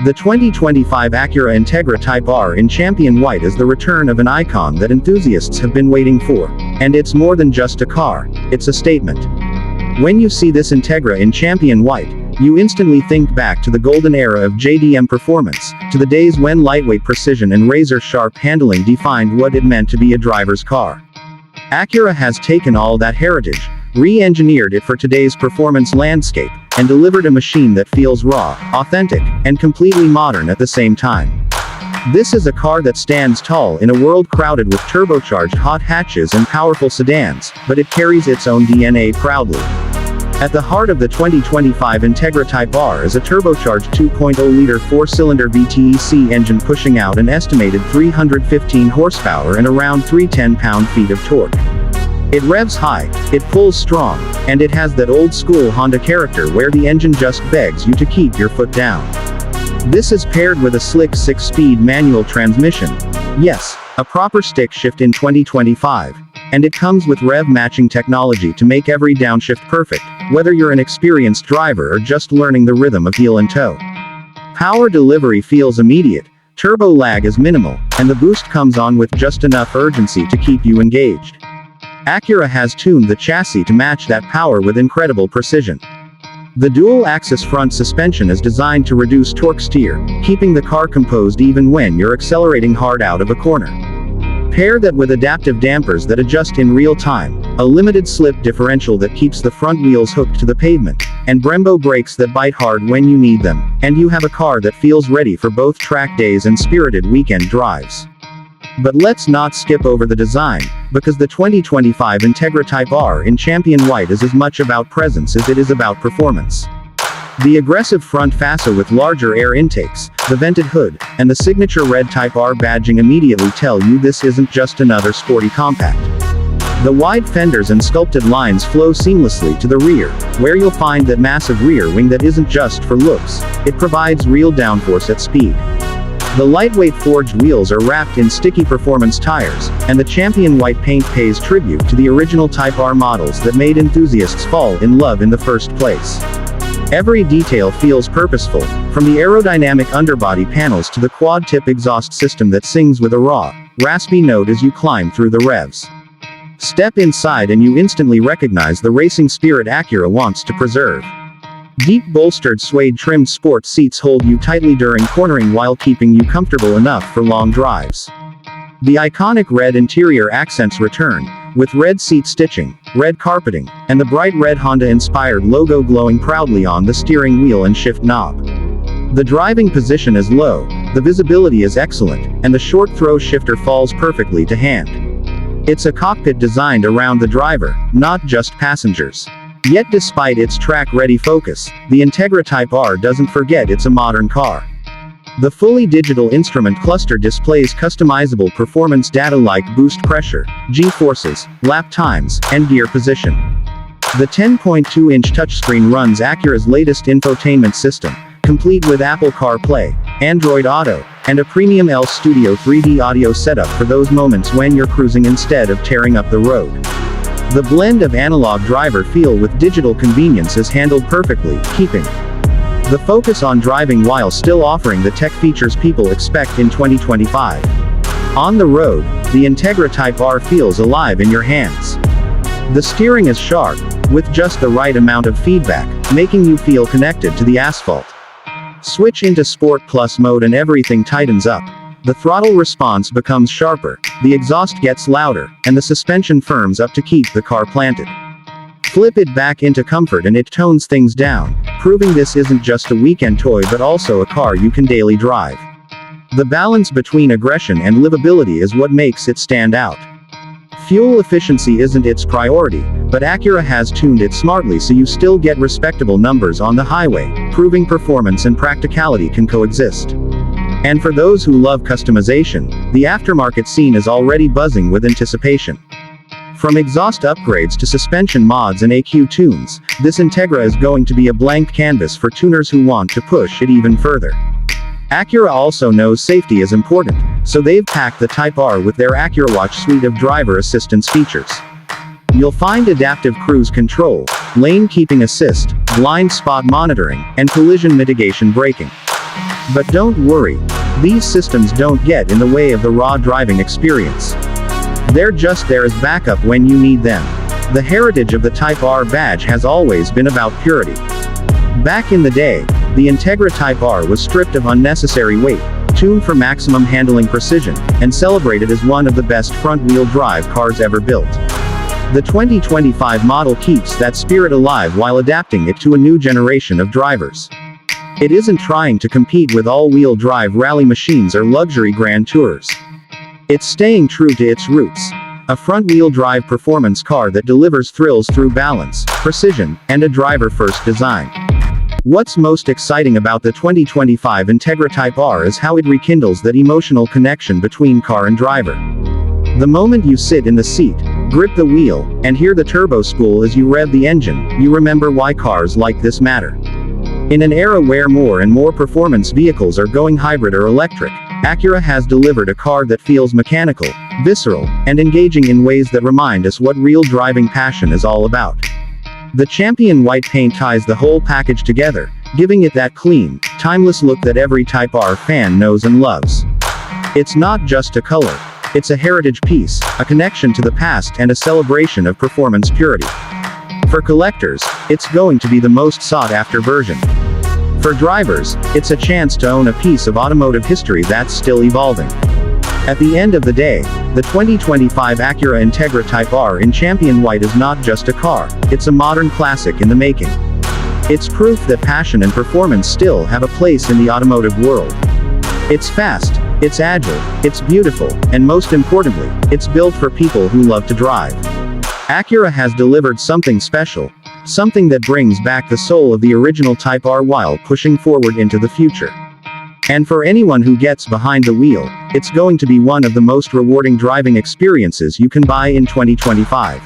The 2025 Acura Integra Type R in champion white is the return of an icon that enthusiasts have been waiting for. And it's more than just a car, it's a statement. When you see this Integra in champion white, you instantly think back to the golden era of JDM performance, to the days when lightweight precision and razor-sharp handling defined what it meant to be a driver's car. Acura has taken all that heritage, re-engineered it for today's performance landscape, and delivered a machine that feels raw, authentic, and completely modern at the same time. This is a car that stands tall in a world crowded with turbocharged hot hatches and powerful sedans, but it carries its own DNA proudly. At the heart of the 2025 Integra Type R is a turbocharged 2.0-liter four-cylinder VTEC engine pushing out an estimated 315 horsepower and around 310 pound-feet of torque. It revs high, it pulls strong, and it has that old-school Honda character where the engine just begs you to keep your foot down. This is paired with a slick 6-speed manual transmission. Yes, a proper stick shift in 2025. And it comes with rev-matching technology to make every downshift perfect, whether you're an experienced driver or just learning the rhythm of heel and toe. Power delivery feels immediate, turbo lag is minimal, and the boost comes on with just enough urgency to keep you engaged. Acura has tuned the chassis to match that power with incredible precision. The dual-axis front suspension is designed to reduce torque steer, keeping the car composed even when you're accelerating hard out of a corner. Pair that with adaptive dampers that adjust in real time, a limited slip differential that keeps the front wheels hooked to the pavement, and Brembo brakes that bite hard when you need them, and you have a car that feels ready for both track days and spirited weekend drives. But let's not skip over the design, because the 2025 Integra Type R in champion white is as much about presence as it is about performance. The aggressive front fascia with larger air intakes, the vented hood, and the signature red Type R badging immediately tell you this isn't just another sporty compact. The wide fenders and sculpted lines flow seamlessly to the rear, where you'll find that massive rear wing that isn't just for looks, it provides real downforce at speed. The lightweight forged wheels are wrapped in sticky performance tires, and the champion white paint pays tribute to the original Type R models that made enthusiasts fall in love in the first place. Every detail feels purposeful, from the aerodynamic underbody panels to the quad-tip exhaust system that sings with a raw, raspy note as you climb through the revs. Step inside and you instantly recognize the racing spirit Acura wants to preserve. Deep bolstered suede-trimmed sports seats hold you tightly during cornering while keeping you comfortable enough for long drives. The iconic red interior accents return, with red seat stitching, red carpeting, and the bright red Honda-inspired logo glowing proudly on the steering wheel and shift knob. The driving position is low, the visibility is excellent, and the short throw shifter falls perfectly to hand. It's a cockpit designed around the driver, not just passengers. Yet despite its track-ready focus, the Integra Type R doesn't forget it's a modern car. The fully digital instrument cluster displays customizable performance data like boost pressure, G-forces, lap times, and gear position. The 10.2-inch touchscreen runs Acura's latest infotainment system, complete with Apple CarPlay, Android Auto, and a premium L Studio 3D audio setup for those moments when you're cruising instead of tearing up the road. The blend of analog driver feel with digital convenience is handled perfectly, keeping the focus on driving while still offering the tech features people expect in 2025. On the road, the Integra Type R feels alive in your hands. The steering is sharp, with just the right amount of feedback, making you feel connected to the asphalt. Switch into Sport Plus mode and everything tightens up. The throttle response becomes sharper, the exhaust gets louder, and the suspension firms up to keep the car planted. Flip it back into comfort and it tones things down, proving this isn't just a weekend toy but also a car you can daily drive. The balance between aggression and livability is what makes it stand out. Fuel efficiency isn't its priority, but Acura has tuned it smartly so you still get respectable numbers on the highway, proving performance and practicality can coexist. And for those who love customization, the aftermarket scene is already buzzing with anticipation. From exhaust upgrades to suspension mods and AQ tunes, this Integra is going to be a blank canvas for tuners who want to push it even further. Acura also knows safety is important, so they've packed the Type R with their AcuraWatch suite of driver assistance features. You'll find adaptive cruise control, lane keeping assist, blind spot monitoring, and collision mitigation braking. But don't worry. These systems don't get in the way of the raw driving experience. They're just there as backup when you need them. The heritage of the Type R badge has always been about purity. Back in the day, the Integra Type R was stripped of unnecessary weight, tuned for maximum handling precision, and celebrated as one of the best front-wheel drive cars ever built. The 2025 model keeps that spirit alive while adapting it to a new generation of drivers. It isn't trying to compete with all-wheel drive rally machines or luxury grand tours. It's staying true to its roots. A front-wheel drive performance car that delivers thrills through balance, precision, and a driver-first design. What's most exciting about the 2025 Integra Type R is how it rekindles that emotional connection between car and driver. The moment you sit in the seat, grip the wheel, and hear the turbo spool as you rev the engine, you remember why cars like this matter. In an era where more and more performance vehicles are going hybrid or electric, Acura has delivered a car that feels mechanical, visceral, and engaging in ways that remind us what real driving passion is all about. The champion white paint ties the whole package together, giving it that clean, timeless look that every Type R fan knows and loves. It's not just a color. It's a heritage piece, a connection to the past and a celebration of performance purity. For collectors, it's going to be the most sought-after version. For drivers, it's a chance to own a piece of automotive history that's still evolving. At the end of the day, the 2025 Acura Integra Type R in Champion White is not just a car, it's a modern classic in the making. It's proof that passion and performance still have a place in the automotive world. It's fast, it's agile, it's beautiful, and most importantly, it's built for people who love to drive. Acura has delivered something special, something that brings back the soul of the original Type R while pushing forward into the future. And for anyone who gets behind the wheel, it's going to be one of the most rewarding driving experiences you can buy in 2025.